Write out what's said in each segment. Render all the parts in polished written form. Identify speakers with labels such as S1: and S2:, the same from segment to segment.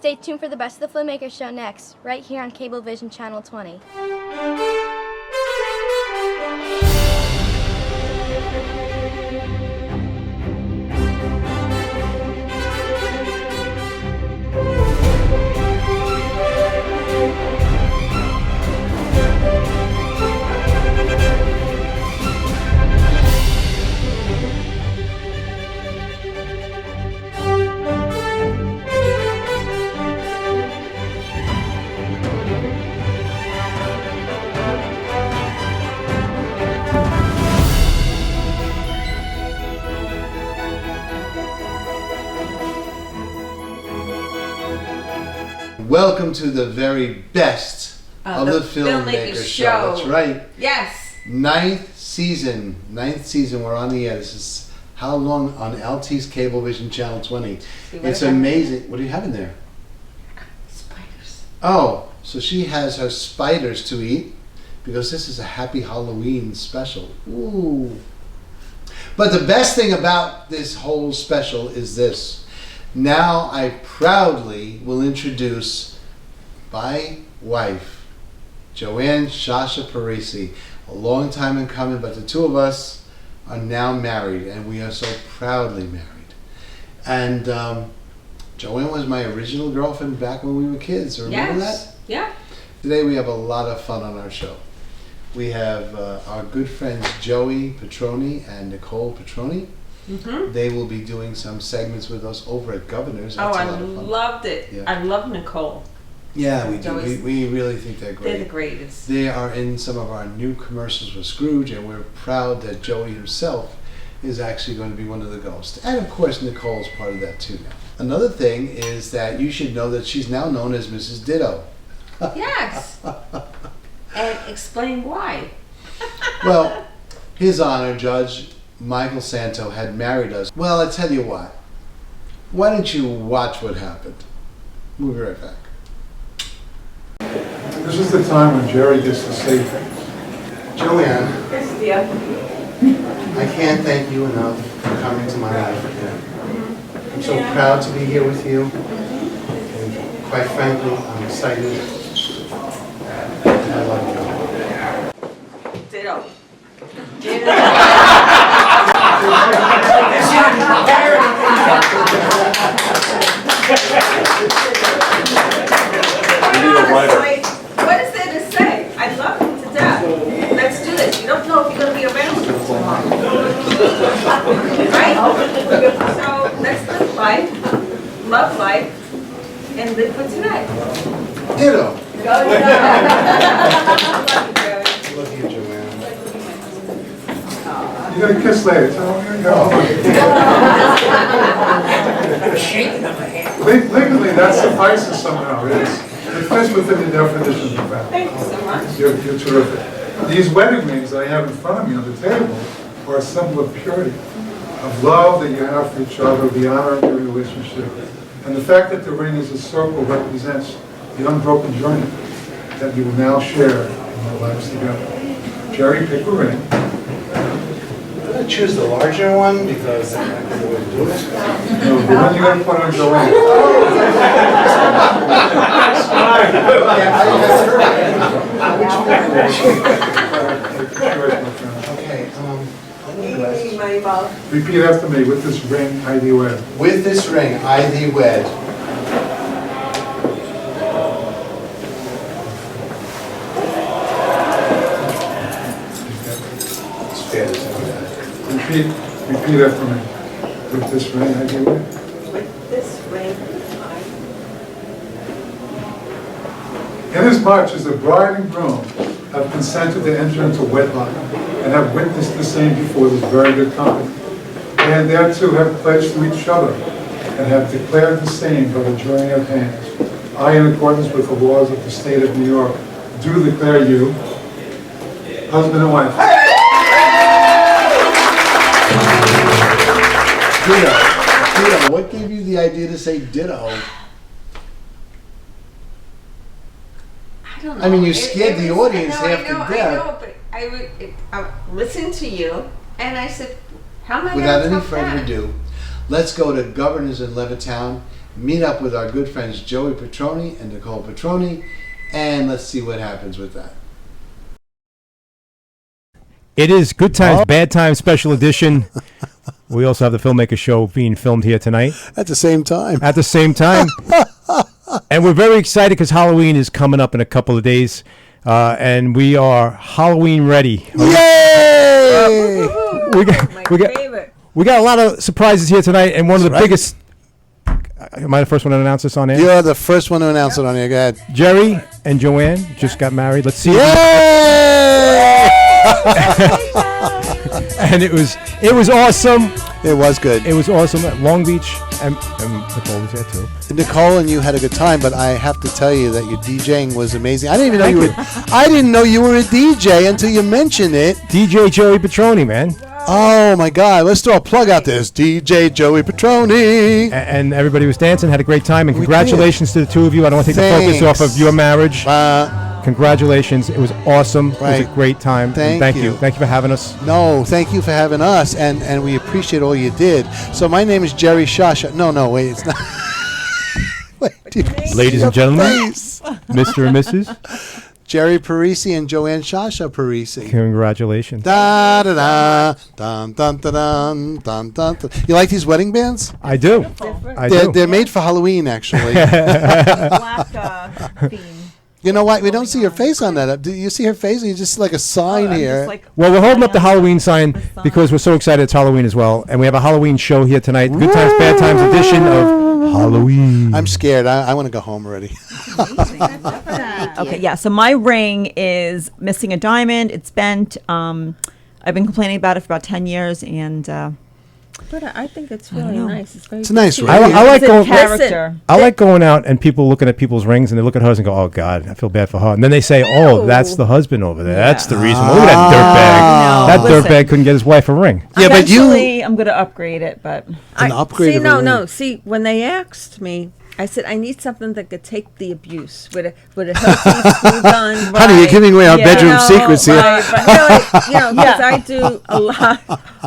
S1: Stay tuned for the best of the Filmmakers Show next, right here on Cablevision Channel 20.
S2: Welcome to the very best of the Filmmakers Show. That's right.
S3: Yes.
S2: Ninth season. We're on the air. This is how long on LT's Cablevision Channel 20. It's amazing. What do you have in there?
S3: Spiders.
S2: Oh, so she has her spiders to eat because this is a happy Halloween special. Ooh. But the best thing about this whole special is this. Now I proudly will introduce my wife, Joann Sciascia Parisi. A long time in coming, but the two of us are now married, and we are so proudly married. And Joann was my original girlfriend back when we were kids. Remember that?
S3: Yeah.
S2: Today we have a lot of fun on our show. We have our good friends Joey Petroni and Nicole Petroni. Mm-hmm. They will be doing some segments with us over at Governor's. That's
S3: I loved it. Yeah. I love Nicole.
S2: Yeah, we do. We really think they're great.
S3: They're the greatest.
S2: They are in some of our new commercials with Scrooge, and we're proud that Joey himself is actually going to be one of the ghosts. And of course, Nicole's part of that too now. Another thing is that you should know that she's now known as Mrs. Ditto.
S3: Yes. And explain why.
S2: Well, His Honor, Judge Michael Santo had married us. Well, I tell you what. Why don't you watch what happened? We'll be right back.
S4: This is the time when Jerry gets to say things.
S2: Joann,
S3: Yes, dear.
S2: I can't thank you enough for coming to my life again. I'm so proud to be here with you. And quite frankly, I'm excited. I love you.
S3: Ditto. What is there to say? I love him to death. Let's do this. You don't know if you're going to be around for too long. Right? So let's live life, love life, and live for today.
S2: Ditto.
S3: Go,
S2: Love you, Joann.
S4: You're going to kiss later. So here you go. Legally, that suffices somehow. It fits within the definition of that.
S3: Thank you so much.
S4: You're terrific. These wedding rings that I have in front of me on the table are a symbol of purity, of love that you have for each other, the honor of your relationship. And the fact that the ring is a circle represents the unbroken journey that you will now share in your lives together. Jerry, pick a ring.
S2: I'm going to choose the larger one because that's the way to do it.
S4: No, the one you're going to put on Joann.
S2: Okay,
S4: Repeat after me. With this ring, I thee wed.
S2: with this ring, I thee wed. It's fair to say that.
S4: Repeat after me. With this ring, I thee wed.
S3: With this ring,
S4: Inasmuch as the bride and groom have consented to enter into wedlock and have witnessed the same before this very good company, and thereto have pledged to each other and have declared the same by the joining of hands, I, in accordance with the laws of the state of New York, do declare you husband and wife.
S2: Ditto, what gave you the idea to say ditto?
S3: I don't know.
S2: I mean, you scared the audience half to death.
S3: I know, but I listened to you, and I said, how am I going to
S2: Without any
S3: top
S2: further
S3: that?
S2: ado, let's go to Governors in Levittown meet up with our good friends Joey Petroni and Nicole Petroni, and let's see what happens with that.
S5: It is Good Times, Bad Times special edition. We also have the Filmmakers Show being filmed here tonight.
S6: At the same time.
S5: At the same time. And we're very excited because Halloween is coming up in a couple of days. And we are Halloween ready.
S6: Yay!
S5: We got a lot of surprises here tonight, and one of the biggest. Am I the first one to announce this on air?
S6: You're the first one to announce it on air. Go ahead.
S5: Jerry and Joann just got married. Let's see.
S6: Yay!
S5: And it was awesome.
S6: It was good.
S5: It was awesome at Long Beach, and Nicole was there too.
S6: Nicole and you had a good time, but I have to tell you that your DJing was amazing. I didn't even know I didn't know you were a DJ until you mentioned it.
S5: DJ Joey Petroni, man.
S6: Oh my God! Let's throw a plug out there. It's DJ Joey Petroni.
S5: And everybody was dancing, had a great time, and congratulations to the two of you. I don't want to take the focus off of your marriage. Congratulations. It was awesome.
S6: Right.
S5: It was a great time.
S6: Thank you.
S5: Thank you for having us.
S6: No, thank you for having us, and we appreciate all you did. So my name is Jerry Sciascia. No, wait, it's not. Wait,
S5: ladies and gentlemen, Mr. and Mrs.
S6: Jerry Parisi and Joann Sciascia Parisi.
S5: Congratulations.
S6: Da da da dun dun dun dun dun dun. You like these wedding bands?
S5: I do.
S6: They're made for Halloween, actually.
S3: Black theme.
S6: You know what? We don't see her face on that. Do you see her face? You just like a sign here.
S5: Well, we're holding up the Halloween sign because we're so excited it's Halloween as well. And we have a Halloween show here tonight. Good Times, Bad Times edition of Halloween.
S6: I'm scared. I want to go home already.
S7: Okay, yeah. So my ring is missing a diamond. It's bent. I've been complaining about it for about 10 years. And
S3: But I think it's really nice. It's very.
S6: It's a nice ring.
S5: I like going.
S7: character.
S5: I like going out and people looking at people's rings and they look at hers and go, "Oh God, I feel bad for her." And then they say, "Oh, that's the husband over there. That's the reason." Look at that dirtbag. That dirtbag couldn't get his wife a ring.
S6: Yeah, but
S7: Eventually, I'm going to upgrade it, but
S6: an upgrade.
S3: See,
S6: of a ring.
S3: no. See, when they asked me, I said I need something that could take the abuse with a healthy screw gun.
S6: Honey, you're giving away our bedroom
S3: No,
S6: secrets here.
S3: right, but really, because I do a lot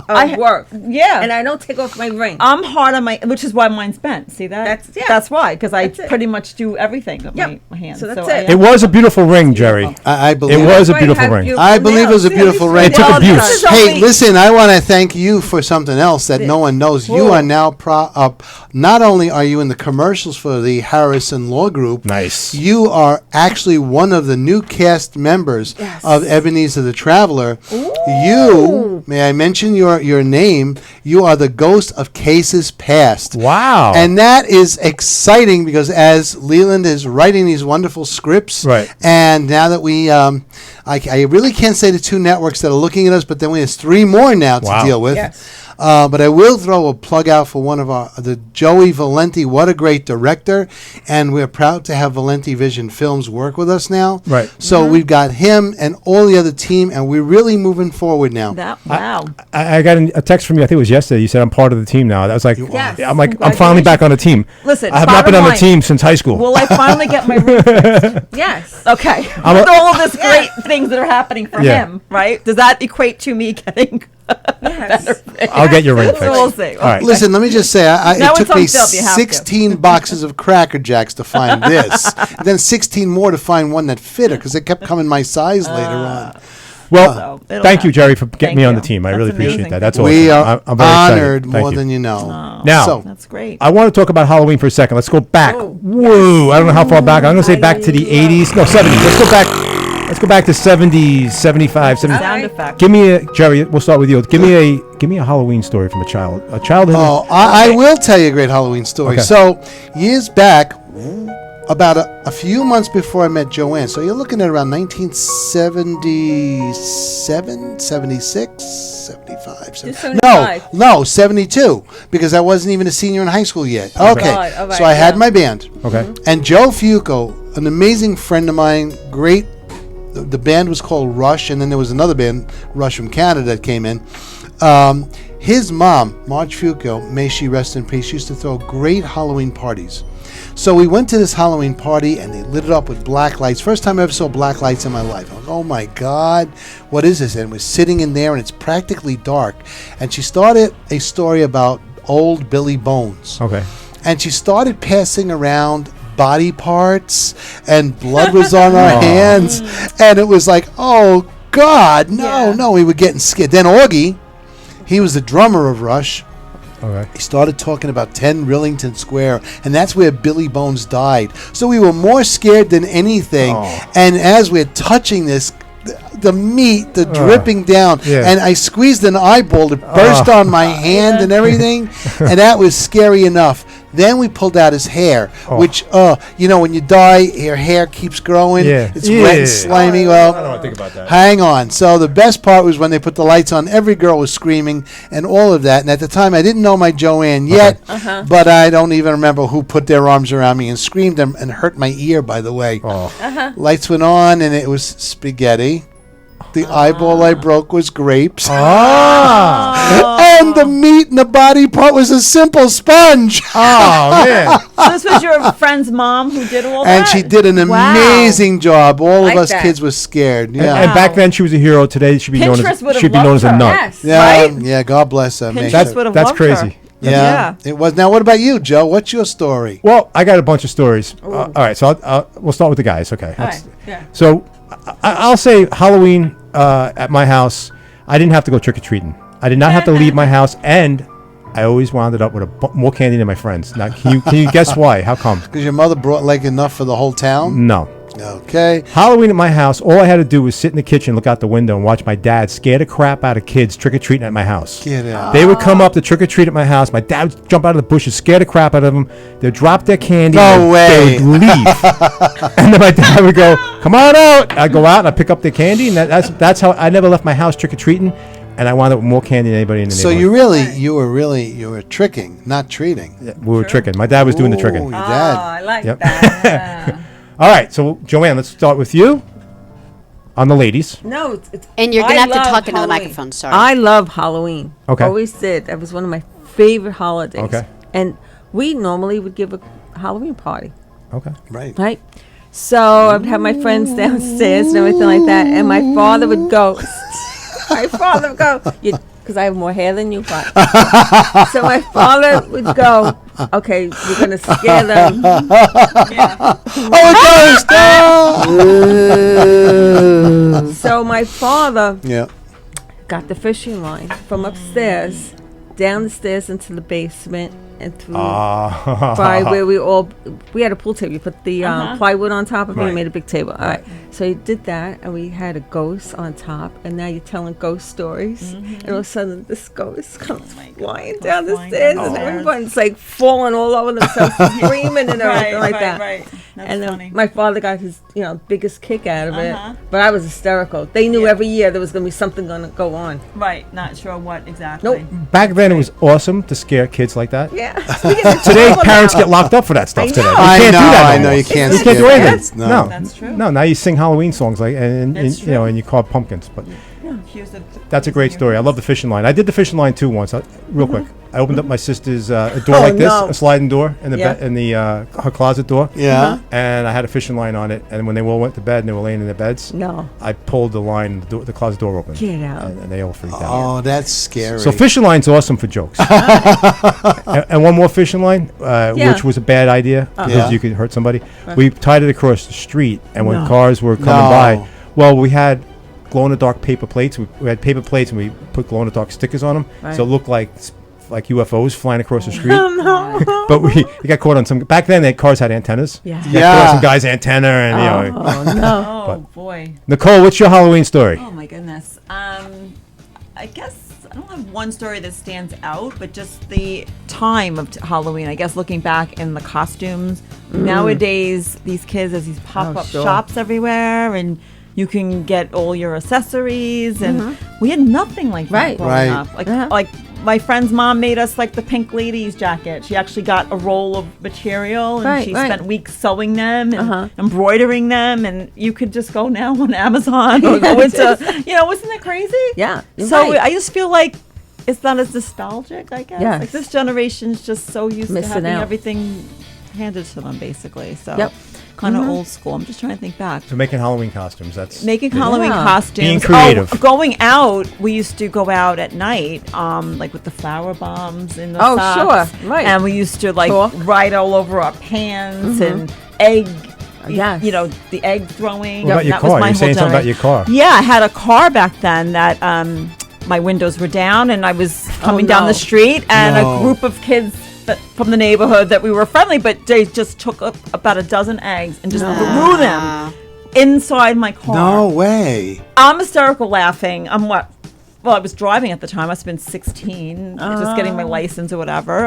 S3: of work.
S7: yeah.
S3: And I don't take off my ring.
S7: I'm hard on my, which is why mine's bent. See that? That's why, because I
S3: That's it.
S7: pretty much do everything with
S3: Yep.
S7: my hands.
S3: So that's
S7: I
S3: it.
S5: It was a beautiful ring, Jerry.
S6: I believe
S5: It was a
S3: Right,
S5: beautiful
S3: have
S5: ring.
S3: beautiful
S6: I believe it was a
S3: nails.
S6: beautiful
S3: Yeah,
S6: ring.
S5: It took
S7: Well,
S5: abuse.
S7: this is
S6: Hey,
S7: only-
S6: listen, I want to thank you for something else that no one knows. You are now not only are you in the commercials for the Harrison Law Group,
S5: Nice.
S6: you are actually one of the new cast members of Ebenezer the Traveler. You, may I mention your name, you are the ghost of Cases Past.
S5: Wow.
S6: And that is exciting because as Leland is writing these wonderful scripts,
S5: Right.
S6: and now that we, I really can't say the two networks that are looking at us, but then there's three more now to
S5: Wow.
S6: deal with.
S3: Yes.
S6: But I will throw a plug out for one of the Joey Valenti. What a great director. And we're proud to have Valenti Vision Films work with us now.
S5: Right.
S6: So we've got him and all the other team, and we're really moving forward now.
S7: Wow.
S5: I got a text from you. I think it was yesterday. You said I'm part of the team now. I was like,
S3: Yes.
S5: I'm like, I'm finally back on the team.
S7: Listen,
S5: I have not
S7: bottom
S5: been on the
S7: line,
S5: team since high school.
S7: Will I finally get my ring fixed?
S3: Yes.
S7: Okay.
S5: I'm
S7: With
S5: a-
S7: all of this great things that are happening for
S5: Yeah.
S7: him, right? Does that equate to me getting
S3: Yes.
S5: I'll get your ring fixed.
S7: We'll see.
S5: All right.
S6: Listen, let me just say,
S7: Now
S6: it
S7: it's
S6: took me
S7: on film, you have to.
S6: 16 boxes of Cracker Jacks to find this. And then 16 more to find one that fit her because it kept coming my size later on.
S5: Well,
S7: So, it'll
S5: thank you,
S7: happen.
S5: Jerry, for getting
S7: Thank
S5: me on
S7: you.
S5: the team. I
S7: That's
S5: really appreciate
S7: amazing.
S5: that. That's awesome.
S6: We are
S5: I'm very excited.
S6: honored
S5: Thank
S6: more
S5: you.
S6: than you know.
S5: Now,
S6: So-
S7: That's great.
S5: I want to talk about Halloween for a second. Let's go back. Whoa. I don't know how far back. I'm going to say back to the 80s. No, 70s. Let's go back. Let's go back to 70s, 75, 70.
S7: Sound effect.
S5: Give me a, Jerry, we'll start with you. Give me a Halloween story from a childhood.
S6: Oh, I will tell you a great Halloween story.
S5: Okay.
S6: So, years back, about a few months before I met Joann, so you're looking at around 1977, 76, 75.
S3: 75.
S6: No, 72, because I wasn't even a senior in high school yet. Okay,
S3: Right, all right,
S6: so I had
S3: yeah.
S6: my band.
S5: Okay.
S6: And Joe Fuco, an amazing friend of mine, great. The band was called Rush, and then there was another band, Rush from Canada, that came in. His mom, Marge Fuco, may she rest in peace, used to throw great Halloween parties. So we went to this Halloween party, and they lit it up with black lights. First time I ever saw black lights in my life. I was, oh my God, what is this? And we're sitting in there, and it's practically dark. And she started a story about old Billy Bones.
S5: Okay.
S6: and she started passing around body parts, and blood was on our hands, and it was like, oh God, no, we were getting scared. Then Augie, he was the drummer of Rush.
S5: Okay.
S6: He started talking about 10 Rillington Square, and that's where Billy Bones died. So we were more scared than anything. And as we're touching this, the meat, the dripping down, and I squeezed an eyeball, it burst on my hand and everything, and that was scary enough. Then we pulled out his hair, which, when you die, your hair keeps growing.
S5: Yeah.
S6: It's wet and slimy. Well,
S5: I don't want to think about that.
S6: hang on. So the best part was when they put the lights on, every girl was screaming and all of that. And at the time, I didn't know my Joann yet, but I don't even remember who put their arms around me and screamed and hurt my ear, by the way. Lights went on, and it was spaghetti. The eyeball I broke was grapes. And the meat in the body part was a simple sponge.
S5: Oh, man.
S7: So this was your friend's mom who did all that?
S6: And she did an amazing job. All of us kids were scared. Yeah.
S5: And back then she was a hero. Today she'd be known as a nut.
S3: Yes.
S6: Yeah, God bless her.
S7: Pinterest would have
S5: That's
S7: loved
S5: crazy.
S7: her.
S6: Yeah, it was. Now, what about you, Joe? What's your story?
S5: Well, I got a bunch of stories. All right, so we'll start with the guys. Okay. So I'll say Halloween at my house, I didn't have to go trick-or-treating. I did not have to leave my house, and I always wound up with more candy than my friends. Now, can you guess why? How come?
S6: Because your mother brought enough for the whole town?
S5: No.
S6: Okay.
S5: Halloween at my house, all I had to do was sit in the kitchen, look out the window, and watch my dad scare the crap out of kids trick-or-treating at my house.
S6: Get out.
S5: They would come up to trick-or-treat at my house. My dad would jump out of the bushes, scare the crap out of them. They'd drop their candy.
S6: No way.
S5: They would leave. And then my dad would go, come on out. I'd go out and I'd pick up their candy. And that's how I never left my house trick-or-treating. And I wound up with more candy than anybody in the neighborhood.
S6: So you were tricking, not treating.
S5: Yeah, we were tricking. My dad was doing the tricking.
S6: Your dad.
S3: I like
S5: Yep.
S3: that.
S5: All right, so Joann, let's start with you on the ladies.
S3: No, it's
S8: And you're going to
S3: I
S8: have to
S3: love
S8: talk into the
S3: Halloween.
S8: microphone. Sorry.
S3: I love Halloween.
S5: Okay.
S3: Always did. That was one of my favorite holidays.
S5: Okay.
S3: And we normally would give a Halloween party,
S5: Okay.
S6: Right.
S3: right? So I'd have my friends downstairs and everything like that, and my father would go. Because I have more hair than you, but so my father would go. Okay, we're gonna scare them. So my father
S6: Yeah.
S3: got the fishing line from upstairs, down the stairs into the basement, and through by where we had a pool table. You put the plywood on top of it
S5: Right.
S3: and made a big table. All right. So he did that, and we had a ghost on top, and now you're telling ghost stories. And all of a sudden, this ghost comes flying down the stairs, and everyone's like falling all over themselves, screaming and everything like that.
S7: Right. That's
S3: And then
S7: funny.
S3: my father got his, biggest kick out of it. But I was hysterical. They knew every year there was going to be something going to go on.
S7: Right. Not sure what exactly.
S3: Nope.
S5: Back then, it was awesome to scare kids like that.
S3: Yeah.
S5: Today, parents get locked up for that stuff.
S3: I
S5: Today,
S3: know.
S5: you can't do that.
S6: I
S5: no
S6: know.
S5: more.
S6: You can't.
S5: You can't do
S6: scare
S5: anything.
S6: kids.
S5: No.
S7: That's true.
S5: No, now you sing Halloween songs and
S7: That's
S5: you know,
S7: true.
S5: and you carve pumpkins. But
S7: Here's
S5: that's a great story. I love the fishing line. I did the fishing line too once. Real quick, I opened up my sister's a door
S3: Oh,
S5: like this,
S3: no.
S5: a sliding door in the
S3: Yeah.
S5: her closet door.
S6: Yeah.
S5: And I had a fishing line on it. And when they all went to bed and they were laying in their beds,
S3: No.
S5: I pulled the line, the closet door open.
S3: Get out.
S5: And they all freaked out.
S6: Oh, that's scary.
S5: So fishing line's awesome for jokes. and one more fishing line, which was a bad idea because
S6: Yeah.
S5: you could hurt somebody. We tied it across the street, and when
S3: No.
S5: cars were coming
S6: No.
S5: by, well, we had glow-in-the-dark paper plates. We had paper plates, and we put glow-in-the-dark stickers on them,
S3: Right.
S5: so it looked like UFOs flying across the street. But we got caught on some. Back then, cars had antennas.
S3: Yeah.
S5: You got caught on
S6: Yeah.
S5: some guy's antenna, and you know.
S3: Oh, no.
S7: Oh boy.
S5: Nicole, what's your Halloween story?
S7: Oh my goodness. I guess I don't have one story that stands out, but just the time of Halloween. I guess looking back in the costumes nowadays, these kids has these pop-up
S3: sure.
S7: shops everywhere, and you can get all your accessories. And we had nothing like that
S3: Right.
S7: growing
S6: Right.
S7: up. Like my friend's mom made us like the pink ladies jacket. She actually got a roll of material, and she
S3: Right.
S7: spent weeks sewing them and embroidering them. And you could just go now on Amazon or go into, wasn't that crazy?
S3: Yeah. you're
S7: So
S3: right.
S7: I just feel like it's not as nostalgic, I guess.
S3: Yes.
S7: Like this generation's just so used to
S3: Missing
S7: having
S3: out.
S7: everything handed to them basically. So
S3: Yep.
S7: kind of old school. I'm just trying to think back.
S5: So making Halloween costumes. That's
S7: Making Halloween costumes.
S5: Being creative.
S7: Oh, going out. We used to go out at night, like with the flower bombs and the
S3: Oh,
S7: socks.
S3: sure. Right.
S7: And we used to like
S3: Talk.
S7: write all over our pants and egg.
S3: Yes.
S7: You know, the egg throwing.
S5: What about your
S7: That was
S5: car?
S7: my
S5: You're
S7: whole
S5: saying something about your
S7: generation.
S5: car.
S7: Yeah, I had a car back then that my windows were down, and I was coming down
S3: no.
S7: the street, and
S6: No.
S7: a group of kids from the neighborhood that we were friendly, but they just took up about a dozen eggs and just threw them inside my car.
S6: No way.
S7: I'm hysterical laughing. Well, I was driving at the time. I must have been 16, just getting my license or whatever.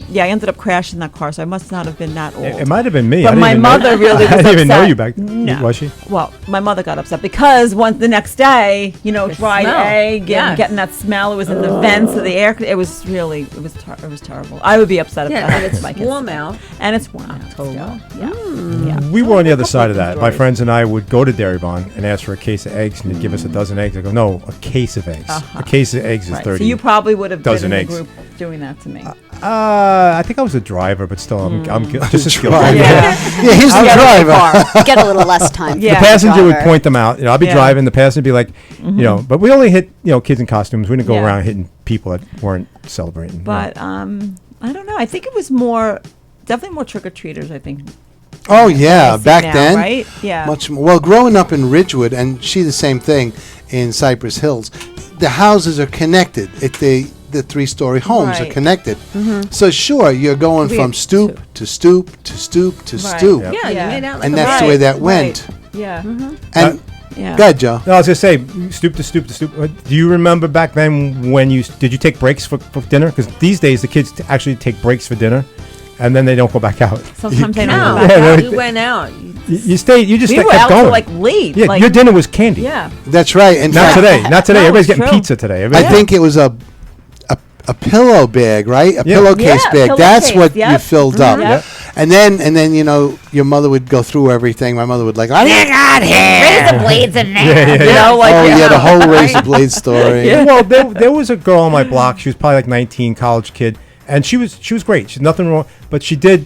S7: Yeah, I ended up crashing that car, so I must not have been that old.
S5: It might have been me.
S7: But
S5: I didn't
S7: my
S5: even know-
S7: mother really was
S5: I didn't even know
S7: upset.
S5: you back.
S7: No.
S5: Was she?
S7: Well, my mother got upset because the next day, dried
S3: smell.
S7: egg
S3: Yes.
S7: and getting that smell. It was in the vents of the air. It was terrible. I would be upset
S3: Yeah,
S7: about
S3: and
S7: it.
S3: it's
S7: My kids.
S3: warm out.
S7: And it's warm out.
S3: October.
S7: still. Yeah.
S5: We were on the other side of
S7: of
S5: that.
S7: them
S5: My
S7: stories.
S5: friends and I would go to Dairy Barn and ask for a case of eggs, and they'd give us a dozen eggs. I go, no, a case of eggs. A case of eggs is
S7: Right.
S5: 30.
S7: So you probably would have been
S5: dozen
S7: in
S5: eggs.
S7: the group doing that to me.
S5: I think I was a driver, but still, I'm just a skilled
S6: Driver.
S5: driver.
S6: Yeah, he's the driver.
S8: Get a little less time.
S7: Yeah.
S5: The passenger would
S8: Driver.
S5: point them out. I'll be
S7: Yeah.
S5: driving. The passenger would be like, but we only hit, kids in costumes. We didn't go
S7: Yeah.
S5: around hitting people that weren't celebrating.
S7: But I don't know. I think it was definitely more trick or treaters. I think.
S6: Oh yeah,
S7: I see
S6: back
S7: now,
S6: then,
S7: right? Yeah.
S6: much more. Well, growing up in Ridgewood, and the same thing in Cypress Hills, the houses are connected. The 3-story homes are
S7: Right.
S6: connected. So sure, you're going
S3: We
S6: from
S3: had
S6: stoop to stoop to stoop to
S7: Right.
S6: stoop,
S5: Yep.
S3: Yeah,
S7: Yeah.
S3: you made out like
S6: and
S3: a
S6: that's the
S3: rat.
S6: way that
S7: Right.
S6: went.
S7: Yeah.
S6: And
S7: Yeah.
S6: go ahead, Joe.
S5: No, I was gonna say, stoop to stoop to stoop. Do you remember back then when did you take breaks for dinner? Because these days the kids actually take breaks for dinner, and then they don't go back out.
S7: Sometimes they don't
S3: No,
S7: go back
S5: Yeah,
S7: out.
S5: no,
S3: we went out.
S5: You just
S7: We
S5: kept
S7: were out
S5: going.
S7: till like late.
S5: Yeah,
S7: like,
S5: your dinner was candy.
S7: Yeah.
S6: That's right. In
S5: Not
S6: fact,
S5: today. Not today.
S7: No,
S5: Everybody's
S7: it's
S5: getting
S7: true.
S5: pizza today.
S6: I
S5: Everybody-
S6: think it was a pillow bag, right? A
S5: Yeah.
S6: pillowcase
S7: Yeah,
S6: bag. That's
S7: pillowcase,
S6: what you
S7: yep.
S6: filled up.
S7: Yep.
S6: And then your mother would go through everything. My mother would like, what do you got here?
S8: Razor blades in there.
S5: Yeah,
S7: You know, like
S6: Oh yeah, the whole
S3: Right.
S6: razor blade story.
S5: Well, there was a girl on my block. She was probably like 19, college kid, and she was great. She's nothing wrong, but she did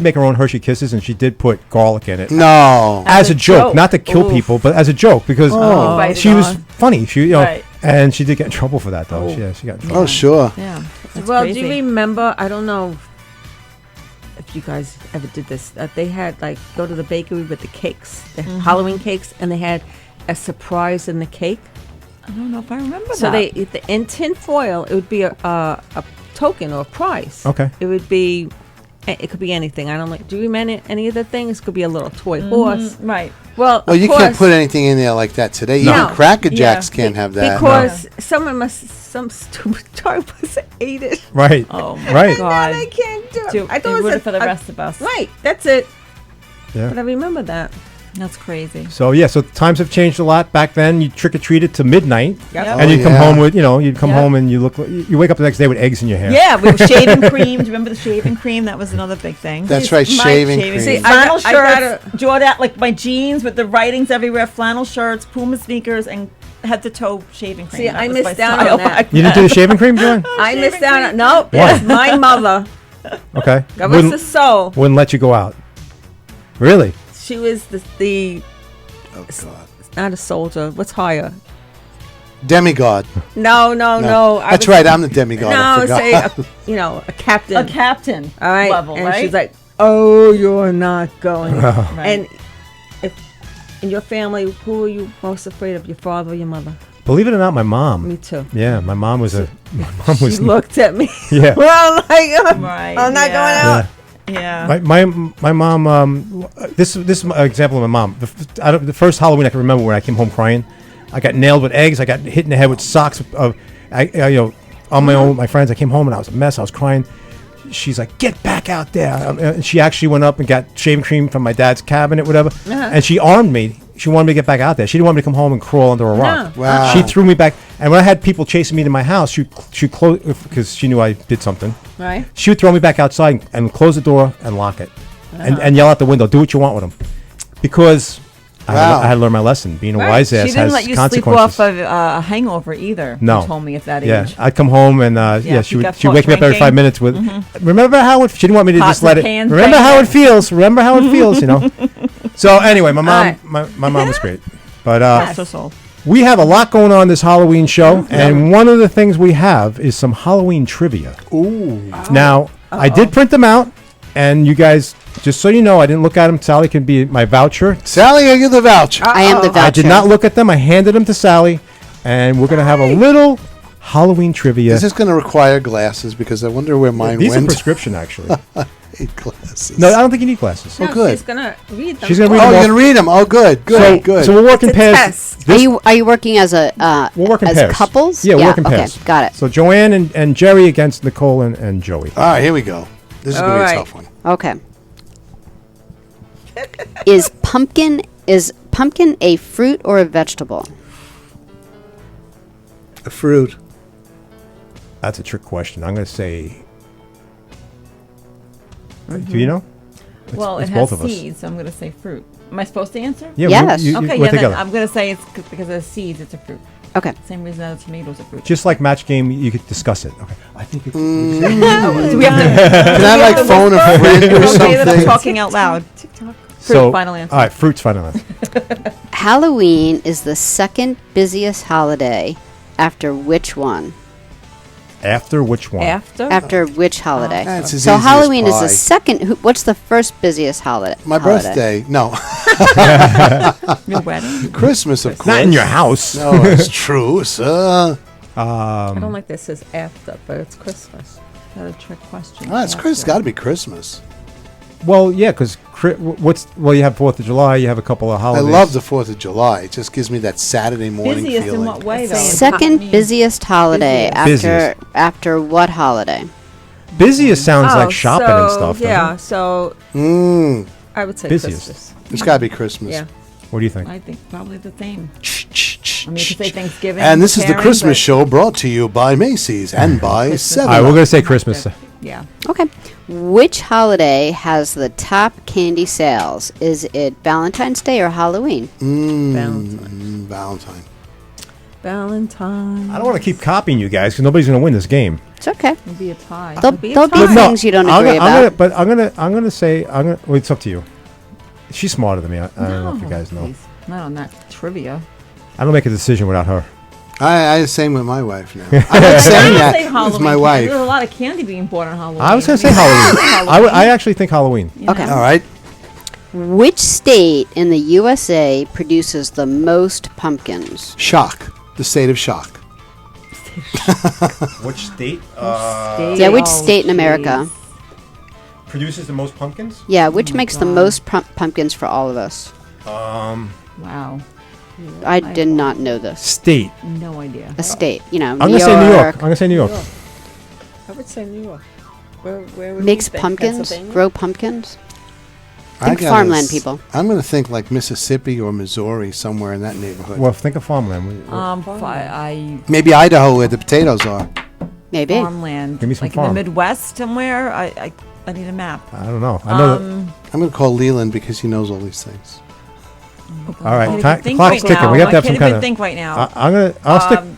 S5: make her own Hershey Kisses, and she did put garlic in it
S6: No.
S5: as a joke,
S7: joke.
S5: not to kill
S7: Oof.
S5: people, but as a joke because
S7: Oh, right
S5: she was
S7: on.
S5: funny. She
S7: Right.
S5: and she did get in trouble for that though. Yeah, she got in trouble.
S6: Oh sure.
S7: Yeah. That's
S3: Well,
S7: crazy.
S3: do you remember? I don't know if you guys ever did this. They had go to the bakery with the cakes, the Halloween cakes, and they had a surprise in the cake.
S7: I don't know if I remember
S3: So
S7: that.
S3: in tin foil, it would be a token or a prize.
S5: Okay.
S3: It would be. It could be anything. I don't like. Do you remember any of the things? It could be a little toy horse.
S7: Right.
S3: Well,
S6: Well,
S3: of
S6: you
S3: course,
S6: can't put anything in there like that today.
S3: No.
S6: Even Cracker Jacks
S7: Yeah.
S6: can't have that.
S3: because some stupid child must have ate it.
S5: Right.
S7: Oh my
S5: Right.
S7: God.
S3: I can't do it.
S7: Do,
S3: I
S7: they
S3: thought it
S7: ruined
S3: was
S7: it for the rest of us.
S3: Right. That's it.
S5: Yeah.
S3: But I remember that.
S7: That's crazy.
S5: So yeah, so times have changed a lot. Back then, you trick or treated to midnight,
S3: Yep.
S7: Yep.
S5: and
S6: Oh,
S5: you'd come
S6: yeah.
S5: home with you'd come
S7: Yep.
S5: home and you wake up the next day with eggs in your hair.
S7: Yeah, we were shaving cream. Do you remember the shaving cream? That was another big thing.
S6: That's right,
S3: My
S6: shaving
S7: Shaving
S6: cream.
S3: See,
S7: cream.
S3: I
S7: Flannel
S3: got- I
S7: shirts, Jordan, like my jeans with the writings everywhere, flannel shirts, Puma sneakers, and head to toe shaving cream.
S3: See,
S7: That
S3: I
S7: was
S3: missed
S7: my
S3: out
S7: style
S3: on that.
S7: back
S5: You didn't do the shaving cream, Joann?
S3: I
S7: shaving
S3: missed out on
S7: cream.
S3: nope.
S5: Why?
S3: It's my mother.
S5: Okay.
S3: God rest her soul.
S5: Wouldn't let you go out. Really?
S3: She was the
S6: Oh God.
S3: not a soldier. What's higher?
S6: Demigod.
S3: No. I
S6: That's
S3: was-
S6: right. I'm the demigod. I
S3: No,
S6: forgot.
S3: say a captain.
S7: A captain
S3: All right,
S7: level,
S3: and
S7: right?
S3: she's like, "Oh, you're not going."
S7: Right.
S3: And if in your family, who are you most afraid of, your father or your mother?
S5: Believe it or not, my mom.
S3: Me too.
S5: Yeah, my mom was my mom
S3: She
S5: was.
S3: looked at me.
S5: Yeah.
S3: Well, like,
S7: Right,
S3: I'm not
S7: yeah.
S3: going out.
S7: yeah.
S5: My mom. This is an example of my mom. The first Halloween I can remember when I came home crying, I got nailed with eggs. I got hit in the head with socks. On my own with my friends. I came home and I was a mess. I was crying. She's like, "Get back out there!" And she actually went up and got shaving cream from my dad's cabinet, whatever. And she armed me. She wanted me to get back out there. She didn't want me to come home and crawl under a rock.
S3: No.
S6: Wow.
S5: She threw me back. And when I had people chasing me to my house, she closed because she knew I did something.
S3: Right.
S5: She would throw me back outside and close the door and lock it, and yell out the window, "Do what you want with them," because
S6: Wow.
S5: I had to learn my lesson. Being a
S3: Right.
S5: wise
S7: She
S5: ass
S7: didn't
S5: has
S7: let you sleep
S5: consequences.
S7: off of a hangover either.
S5: No.
S7: You told me at that
S5: Yeah,
S7: age.
S5: I'd come home and she
S7: you
S5: would
S7: got
S5: she'd wake me up every 5
S7: drinking.
S5: minutes with. Remember how it? She didn't want me to
S7: Pots
S5: just let
S7: and
S5: it.
S7: pans
S5: Remember how
S7: banging.
S5: it feels. Remember how it feels. So anyway, my mom,
S3: right.
S5: my mom was great, but
S7: Bless her soul.
S5: we have a lot going on this Halloween show, and one of the things we have is some Halloween trivia.
S6: Ooh.
S5: Now, I did print them out, and you guys, just so you know, I didn't look at them. Sally can be my voucher.
S6: Sally, are you the voucher?
S8: I am the voucher.
S5: I did not look at them. I handed them to Sally, and we're going to have a little Halloween trivia.
S6: Is this going to require glasses? Because I wonder where mine
S5: These are
S6: went.
S5: prescription, actually.
S6: Eight glasses.
S5: No, I don't think you need glasses.
S3: No,
S6: good.
S3: she's gonna read them.
S5: She's gonna read
S6: Oh,
S5: them
S6: you're
S5: all.
S6: going to read them. Oh, good. Good. Good.
S5: So we'll work in
S3: It's a
S5: pairs.
S3: test.
S5: This-
S8: Are you working as a
S5: we'll work in
S8: as
S5: pairs.
S8: couples?
S5: Yeah, we'll work in
S8: okay,
S5: pairs.
S8: got it.
S5: So Joann and Jerry against Nicole and Joey.
S6: All right, here we go. This is going to be a
S3: All
S6: tough one.
S8: Okay. Is pumpkin a fruit or a vegetable?
S6: A fruit.
S5: That's a trick question. I'm going to say. Do you know?
S7: Well,
S5: it's
S7: it has
S5: both of us.
S7: seeds, so I'm going to say fruit. Am I supposed to answer?
S5: Yeah,
S8: Yes.
S5: we're
S7: Okay,
S5: we're
S7: yeah, then
S5: together.
S7: I'm going to say it's because it has seeds, it's a fruit.
S8: Okay.
S7: Same reason that a tomato's a fruit.
S5: Just like match game, you could discuss it. Okay. I think it's.
S7: Do we have to?
S6: Can I like phone a friend or
S7: Okay, that I'm
S6: something?
S7: talking out loud.
S3: TikTok.
S7: Fruit, final answer.
S5: All right, fruit's final answer.
S8: Halloween is the second busiest holiday after which one?
S5: After which one?
S8: After which holiday?
S6: That's as
S8: So
S6: easy as
S8: Halloween is
S6: pie.
S8: the second. What's the first busiest holiday?
S6: My birthday. No.
S7: Your wedding.
S6: Christmas, of course.
S5: Not in your house.
S6: No, it's true, sir.
S3: I don't like this. It says after, but it's Christmas.
S7: Is that a trick question?
S6: Oh, it's Chris. Got to be Christmas.
S5: Well, yeah, because you have 4th of July, you have a couple of
S6: I
S5: holidays.
S6: love the 4th of July. It just gives me that Saturday morning
S7: Busiest
S6: feeling.
S7: in what way, though?
S8: Second busiest holiday
S5: Busiest.
S8: after what holiday?
S5: Busiest sounds
S3: Oh,
S5: like shopping and stuff. doesn't
S3: Yeah,
S5: it?
S3: so
S6: Mm,
S3: I would say
S5: Busiest.
S3: Christmas.
S6: it's got to be Christmas.
S3: Yeah.
S5: What do you think?
S7: I think probably the same. I mean, you could say Thanksgiving.
S6: And this is the
S7: Karen,
S6: Christmas
S7: but-
S6: show brought to you by Macy's and by 7.
S5: All right, we're going to say Christmas.
S7: Yeah.
S8: Okay. Which holiday has the top candy sales? Is it Valentine's Day or Halloween?
S6: Valentine.
S3: Valentine.
S5: I don't want to keep copying you guys because nobody's going to win this game.
S8: It's okay.
S7: It'll be a tie.
S8: There'll
S3: be a
S8: be
S3: tie.
S8: things you don't agree about.
S5: I'm gonna say well, it's up to you. She's smarter than me. I don't know if you guys know.
S7: Please. Not on that trivia.
S5: I don't make a decision without her.
S6: I same with my wife now. I'm not saying that.
S7: Say
S6: It's
S7: Halloween.
S6: my
S7: There's
S6: wife.
S7: a lot of candy being bought on Halloween.
S5: I was going to say Halloween. I actually think Halloween.
S8: Okay.
S6: All right.
S8: Which state in the USA produces the most pumpkins?
S6: Shock. The state of shock.
S5: Which state
S8: Yeah, which state in America?
S5: produces the most pumpkins?
S8: Yeah, which
S7: my
S8: makes the
S7: God.
S8: most pumpkins for all of us?
S7: Wow.
S8: I did not know this.
S5: State.
S7: No idea.
S8: A state, you know,
S5: I'm going to say New York. I'm going to say New York.
S3: I would say New York. Where would
S8: Makes
S3: you think?
S8: pumpkins,
S3: Pennsylvania?
S8: grow pumpkins.
S6: I
S8: Think
S6: gotta
S8: farmland
S6: s-
S8: people.
S6: I'm going to think like Mississippi or Missouri, somewhere in that neighborhood.
S5: Well, think of farmland.
S6: Maybe Idaho, where the potatoes are.
S8: Maybe.
S7: farmland.
S5: Give me some
S7: like
S5: farm.
S7: in the Midwest somewhere. I need a map.
S5: I don't know. I know.
S6: I'm going to call Leland because he knows all these things.
S5: All right,
S7: I can't
S5: the
S7: even think
S5: clock's
S7: right
S5: ticking.
S7: now.
S5: We have to have
S7: I
S5: some
S7: can't
S5: kind
S7: even
S5: of.
S7: think right now.
S5: I'll stick.
S7: Um,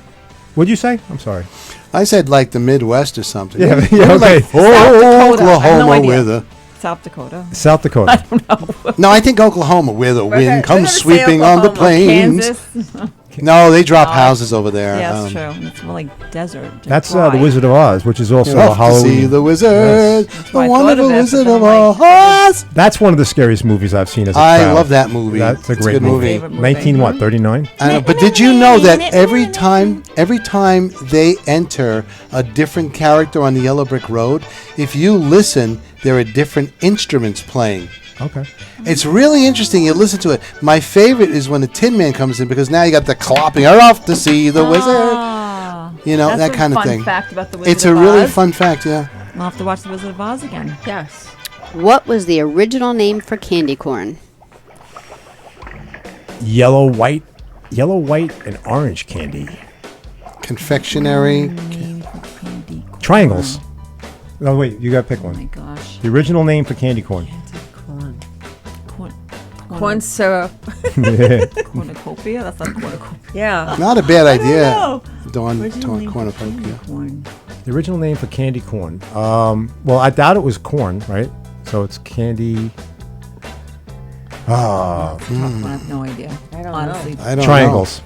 S5: What'd you say? I'm sorry.
S6: I said like the Midwest or something.
S5: Yeah,
S6: You
S5: yeah,
S6: know,
S5: okay.
S6: like
S7: Dakota. I have no
S6: Oklahoma,
S7: idea.
S6: where the
S7: South Dakota.
S5: South Dakota.
S6: no, I think Oklahoma, where the wind
S3: gonna
S6: comes
S3: say
S6: sweeping on the
S3: Oklahoma.
S6: plains.
S7: Kansas.
S6: No, they drop houses over there.
S7: Yeah, that's true. It's more like desert.
S5: That's
S7: dry.
S5: the Wizard of Oz, which is also
S6: Off
S5: a
S6: to
S5: Halloween.
S6: see the wizard,
S5: Yes.
S7: That's why
S6: the
S7: I thought
S6: wonderful
S7: of it, but
S6: Wizard
S7: then
S6: of
S7: I'm like,
S6: Oz.
S5: That's one of the scariest movies I've seen as a
S6: I
S5: child.
S6: love that movie.
S5: That's a
S6: It's
S5: great
S6: good
S5: movie.
S7: Favorite movie.
S5: 39?
S6: I know, but did you know that every time they enter a different character on the Yellow Brick Road, if you listen, there are different instruments playing.
S5: Okay.
S6: It's really interesting. You listen to it. My favorite is when the Tin Man comes in because now you got the clopping. Are off to see the wizard.
S7: Ah,
S6: You know,
S7: that's
S6: that
S7: a
S6: kind of
S7: fun
S6: thing.
S7: fact about the Wizard
S6: It's a
S7: of
S6: really
S7: Oz.
S6: fun fact, yeah.
S7: I'll have to watch the Wizard of Oz again.
S3: Yes.
S8: What was the original name for candy corn?
S5: Yellow, white, and orange candy.
S6: Confectionery.
S7: Candy corn.
S5: Triangles. No, wait, you got to pick
S7: Oh my
S5: one.
S7: gosh.
S5: The original name for candy corn.
S7: Corn.
S3: corn syrup.
S7: Cornucopia? That's not cornucopia.
S3: Yeah.
S6: Not a bad idea.
S7: know.
S6: Dawn
S7: Original name for
S6: cornucopia.
S7: candy corn.
S5: The original name for candy corn. Well, I doubt it was corn, right? So it's candy.
S7: I have no idea.
S3: I don't
S7: Honestly.
S6: I don't
S5: Triangles.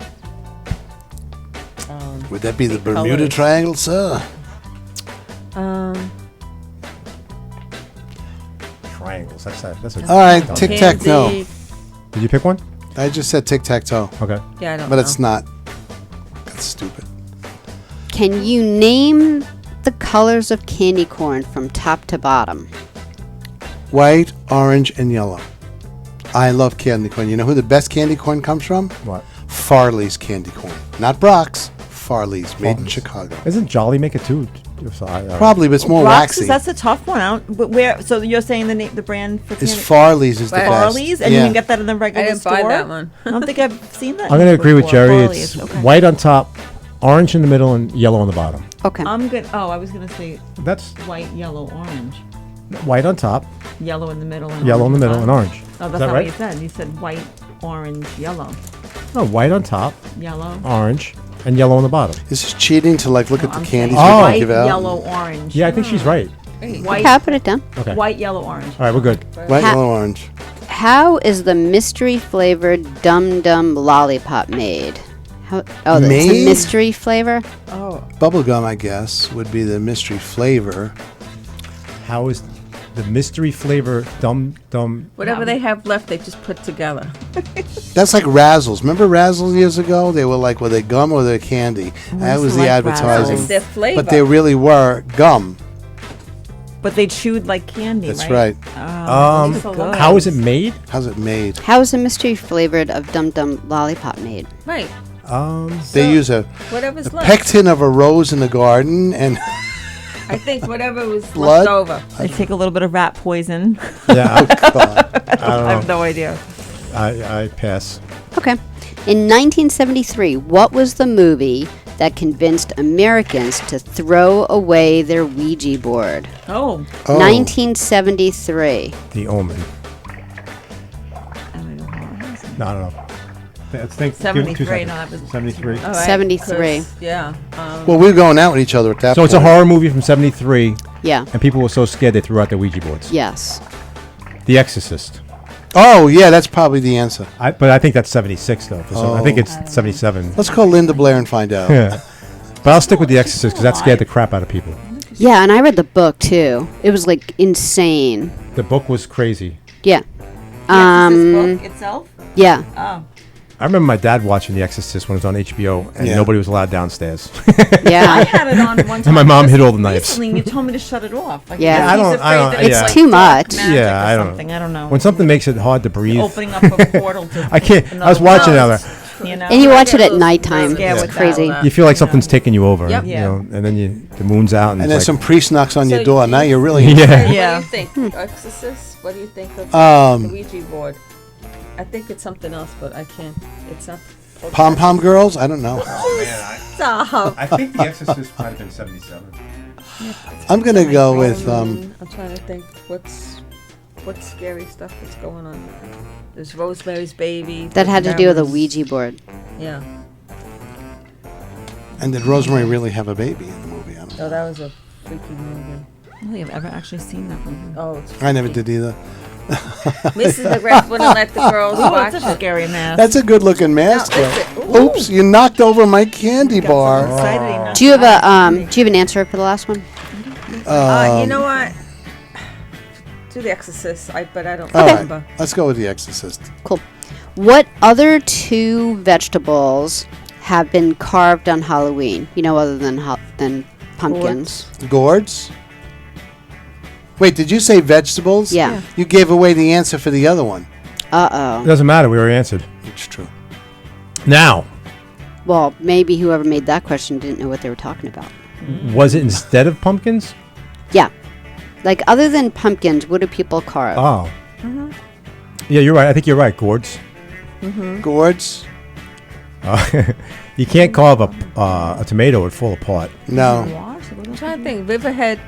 S6: know. Would that be the
S3: big
S6: Bermuda
S3: colors.
S6: Triangle, sir?
S5: Triangles. That's a.
S6: All right,
S5: Done.
S6: tic-tac-toe.
S3: Candy.
S5: Did you pick one?
S6: I just said tic-tac-toe,
S5: Okay.
S3: Yeah, I don't
S6: but
S3: know.
S6: it's not. That's stupid.
S8: Can you name the colors of candy corn from top to bottom?
S6: White, orange, and yellow. I love candy corn. You know who the best candy corn comes from?
S5: What?
S6: Farley's candy corn. Not Brock's. Farley's, made in
S5: Farley's.
S6: Chicago.
S5: Isn't Jolly make it too?
S6: Probably, but it's more
S7: Roxas,
S6: waxy.
S7: that's a tough one. I don't, but where? So you're saying the brand for
S6: Is
S7: candy?
S6: Farley's is the best.
S7: Farley's, and you can get that in the
S3: I
S7: regular
S3: didn't
S7: store.
S3: buy that one.
S7: I don't think I've seen that.
S5: I'm going to agree with
S7: before.
S5: Jerry.
S7: Farley's,
S5: It's
S7: okay.
S5: white on top, orange in the middle, and yellow on the bottom.
S8: Okay.
S7: I'm good. Oh, I was gonna say
S5: That's
S7: white, yellow, orange.
S5: white on top,
S7: Yellow in the middle. And
S5: yellow in the
S7: orange
S5: middle, and
S7: bottom.
S5: orange.
S7: Oh,
S5: Is
S7: that's
S5: that
S7: not
S5: right?
S7: what you said. You said white, orange, yellow.
S5: No, white on top,
S7: Yellow.
S5: orange, and yellow on the bottom.
S6: This is cheating to look at the
S7: I'm
S6: candies
S7: saying
S5: Oh.
S6: we
S7: white,
S6: give out.
S7: yellow, orange.
S5: Yeah, I think she's right.
S7: White,
S8: Okay, I'll put it down.
S5: Okay.
S7: white, yellow, orange.
S5: All right, we're good.
S6: White,
S8: Ha-
S6: yellow, orange.
S8: How is the mystery flavored Dum Dum lollipop made? How, oh, it's a
S6: Made?
S8: mystery flavor?
S3: Oh,
S6: Bubblegum, I guess, would be the mystery flavor.
S5: How is the mystery flavor dum?
S3: whatever they have left, they just put together.
S6: That's like Razzles. Remember Razzles years ago? They were like, were they gum or they candy? That was the
S7: like
S6: advertising.
S7: Razzles.
S3: It's their flavor.
S6: But they really were gum.
S7: But they chewed like candy,
S6: That's
S7: right?
S6: right.
S7: So good.
S5: How is it made?
S6: How's it made?
S8: How is the mystery flavored of Dum Dum lollipop made?
S3: Right.
S6: They use a
S3: Whatever's left.
S6: pectin of a rose in the garden and
S3: I think whatever was
S6: Blood?
S3: left over.
S7: They take a little bit of rat poison.
S5: Yeah,
S6: God.
S7: I have no idea.
S5: I pass.
S8: Okay. In 1973, what was the movie that convinced Americans to throw away their Ouija board?
S7: Oh.
S8: 1973.
S5: The Omen. No, I don't know. Let's think. give it 2
S7: 73.
S5: seconds.
S7: No, that was
S5: 73.
S3: All right,
S8: 73.
S3: 'cause, Yeah.
S6: Well, we were going out with each other at that
S5: So
S6: point.
S5: it's a horror movie from '73,
S8: Yeah.
S5: and people were so scared they threw out their Ouija boards.
S8: Yes.
S5: The Exorcist.
S6: Oh, yeah, that's probably the answer.
S5: But I think that's '76 though. I think it's '77.
S6: Let's call Linda Blair and find out.
S5: Yeah. But I'll stick with The Exorcist because that scared the crap out of people.
S8: Yeah, and I read the book too. It was like insane.
S5: The book was crazy.
S8: Yeah.
S7: This book itself?
S8: Yeah.
S7: Oh.
S5: I remember my dad watching The Exorcist when it was on HBO, and
S6: Yeah.
S5: nobody was allowed downstairs.
S7: I
S8: Yeah.
S7: had it on one time.
S5: And my mom
S7: just
S5: hid all the knives.
S7: Recently, and you told me to shut it off. Like,
S8: Yeah.
S7: he's
S5: I don't-
S7: afraid
S5: I don't-
S7: that
S5: yeah.
S7: like
S8: It's too
S7: dark
S8: much.
S7: magic
S5: Yeah,
S7: or
S5: I don't know.
S7: something. I don't know.
S5: When something makes it hard to breathe,
S7: Opening up a portal to
S5: I can't. I was
S7: another
S5: watching
S7: world,
S5: another.
S7: You know?
S8: And you watch it
S3: get
S8: at
S3: those
S8: nighttime.
S3: scared
S8: It's
S7: with that.
S8: crazy.
S5: You feel like something's taking you over.
S3: Yep.
S5: You
S7: Yeah.
S5: know, and then the moon's out, and
S6: And then
S5: it's
S6: some
S5: like,
S6: priest knocks on your
S3: So
S6: door.
S3: you-
S6: Now you're really...
S5: yeah.
S7: Yeah.
S3: What do you think? Exorcist? What do you think of
S6: Um,
S3: the Ouija board? I think it's something else, but I can't. It's not.
S6: Pom Pom Girls? I don't know.
S3: Stop.
S5: I think The Exorcist might have been '77.
S6: I'm going to go with...
S3: I'm trying to think what scary stuff that's going on. There's Rosemary's Baby.
S8: That had to do with a
S3: Memories.
S8: Ouija board.
S3: Yeah.
S6: And did Rosemary really have a baby in the movie? I don't know.
S3: Oh, that was a freaky movie.
S7: I don't think I've ever actually seen that movie.
S3: Oh, it's
S6: I never did either.
S3: Mrs. McGrath wouldn't let the girls
S7: Oh,
S3: watch
S7: that's a
S3: it.
S7: scary mask.
S6: That's a good-looking mask.
S3: Now,
S6: though.
S3: is it- ooh.
S6: Oops, you knocked over my candy
S7: Got so
S6: bar.
S7: excited he knocked
S8: Do you have
S7: it out.
S8: do you have an answer for the last one?
S3: You know what? Do The Exorcist, but I don't
S6: All right,
S3: remember.
S6: let's go with The Exorcist.
S8: Cool. What other two vegetables have been carved on Halloween? You know, other than pumpkins.
S6: Gourds? Wait, did you say vegetables?
S8: Yeah.
S6: You gave away the answer for the other one.
S5: It
S8: Uh-oh.
S5: doesn't matter. We already answered.
S6: It's true.
S5: Now,
S8: Well, maybe whoever made that question didn't know what they were talking about.
S5: was it instead of pumpkins?
S8: Yeah. Like, other than pumpkins, what do people carve?
S5: Oh. Yeah, you're right. I think you're right. Gourds.
S6: Gourds?
S5: You can't carve a tomato; it fall apart.
S6: No.
S7: Wash?
S3: I'm trying to think. Riverhead